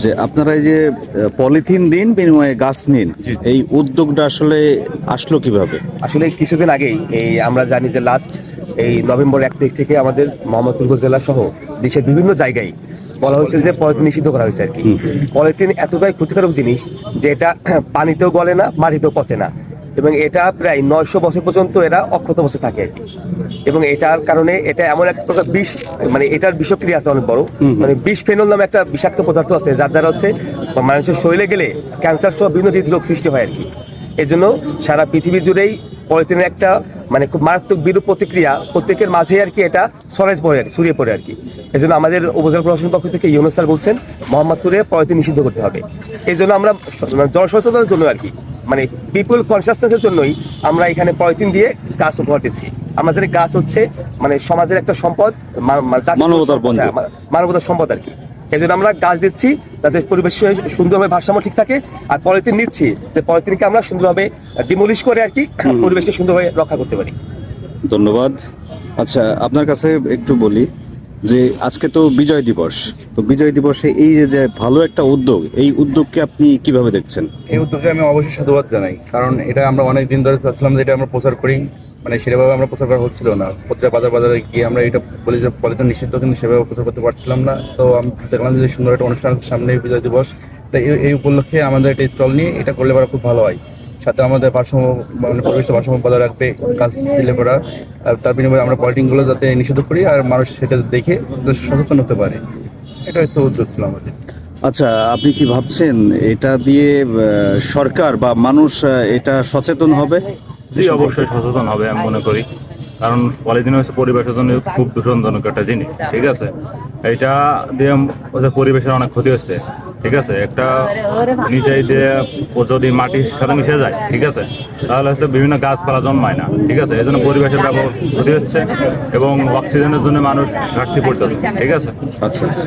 যে আপনারা এই যে পলিথিন দিন বিনিময়ে গাছ নিন, এই উদ্যোগটা আসলে আসলো কিভাবে? আসলে কিছুদিন আগেই আমরা জানি যে লাস্ট নভেম্বর 1 তারিখ থেকে আমাদের মোহাম্মদপুর জেলা সহ দেশের বিভিন্ন জায়গায় বলা হয়েছে যে পলিথিন নিষিদ্ধ করা হয়েছে আর কি। পলিথিন এতটাই ক্ষতিকারক জিনিস যে এটা পানিতেও গলে না, মাটিতেও পচে না, এবং এটা প্রায় 900 বছর পর্যন্ত এরা অক্ষত অবস্থায় থাকে আর কি। এবং এটার কারণে এটা এমন এক প্রকার বিষ, মানে এটার বিষক্রিয়া আছে অনেক বড়, মানে বিষ ফেনল নামে একটা বিষাক্ত পদার্থ আছে যার দ্বারা হচ্ছে মানুষের শরীরে গেলে ক্যান্সার সহ বিভিন্ন হৃদরোগ সৃষ্টি হয় আর কি। এই জন্য সারা পৃথিবী জুড়েই পলিথিনের একটা মানে খুব মারাত্মক বিরূপ প্রতিক্রিয়া প্রত্যেকের মাঝে আর কি এটা ছড়িয়ে পড়ে আর কি। এই জন্য আমাদের উপজেলা প্রশাসনের পক্ষ থেকে ইউনুস স্যার বলছেন মোহাম্মদপুরে পলিথিন নিষিদ্ধ করতে হবে। এই জন্য আমরা জনসচেতনতার জন্য আর কি, মানে পিপল কনসিয়াসনেসের জন্যই আমরা এখানে পলিথিন দিয়ে গাছ উপহার দিচ্ছি। আমরা জানি গাছ হচ্ছে মানে সমাজের একটা সম্পদ, মানবতার সম্পদ আর কি। এই জন্য আমরা গাছ দিচ্ছি যাতে পরিবেশ সুন্দরভাবে ভারসাম্য ঠিক থাকে, আর পলিথিন নিচ্ছি যে পলিথিনকে আমরা সুন্দরভাবে ডিমোলিশ করে আর কি পরিবেশকে সুন্দরভাবে রক্ষা করতে পারি। ধন্যবাদ। আচ্ছা, আপনার কাছে একটু বলি যে আজকে তো বিজয় দিবস, তো বিজয় দিবসে এই যে ভালো একটা উদ্যোগ, এই উদ্যোগকে আপনি কিভাবে দেখছেন? এই উদ্যোগে আমি অবশ্যই সাধুবাদ জানাই, কারণ এটা আমরা অনেক দিন ধরে চাচ্ছিলাম যে এটা আমরা প্রচার করি, মানে সেভাবে আমরা প্রচার করা হচ্ছিল না। প্রতিটা বাজারে গিয়ে আমরা এটা বলি যে পলিথিন নিষিদ্ধ, কিন্তু সেভাবে প্রচার করতে পারছিলাম না। তো আমি দেখলাম যে সুন্দর একটা অনুষ্ঠান সামনে বিজয় দিবস, তাই এই উপলক্ষে আমাদের একটা স্টল নিয়ে এটা করলে পরে খুব ভালো হয়। সাথে আমাদের ভারসাম্য, মানে পরিবেশটা ভারসাম্য বজায় রাখবে গাছ দিলে পরা, আর তার বিনিময়ে আমরা পলিথিনগুলো যাতে নিষিদ্ধ করি আর মানুষ সেটা দেখে সচেতন হতে পারে, এটা হচ্ছে উদ্যোগ ছিল আমাদের। আচ্ছা, আপনি কি ভাবছেন এটা দিয়ে সরকার বা মানুষ এটা সচেতন হবে? জি, অবশ্যই সচেতন হবে আমি মনে করি, কারণ পলিথিন হচ্ছে পরিবেশের জন্য খুব দূষণজনক একটা জিনিস। ঠিক আছে, এটা দিয়ে পরিবেশের অনেক ক্ষতি হচ্ছে। ঠিক আছে, একটা নিচে দিয়ে যদি মাটির সাথে মিশে যায়, ঠিক আছে, তাহলে হচ্ছে বিভিন্ন গাছপালা জন্মায় না। ঠিক আছে, এই জন্য পরিবেশের ব্যাপক ক্ষতি হচ্ছে এবং অক্সিজেনের জন্য মানুষ ঘাটতি পড়তে। ঠিক আছে। আচ্ছা আচ্ছা।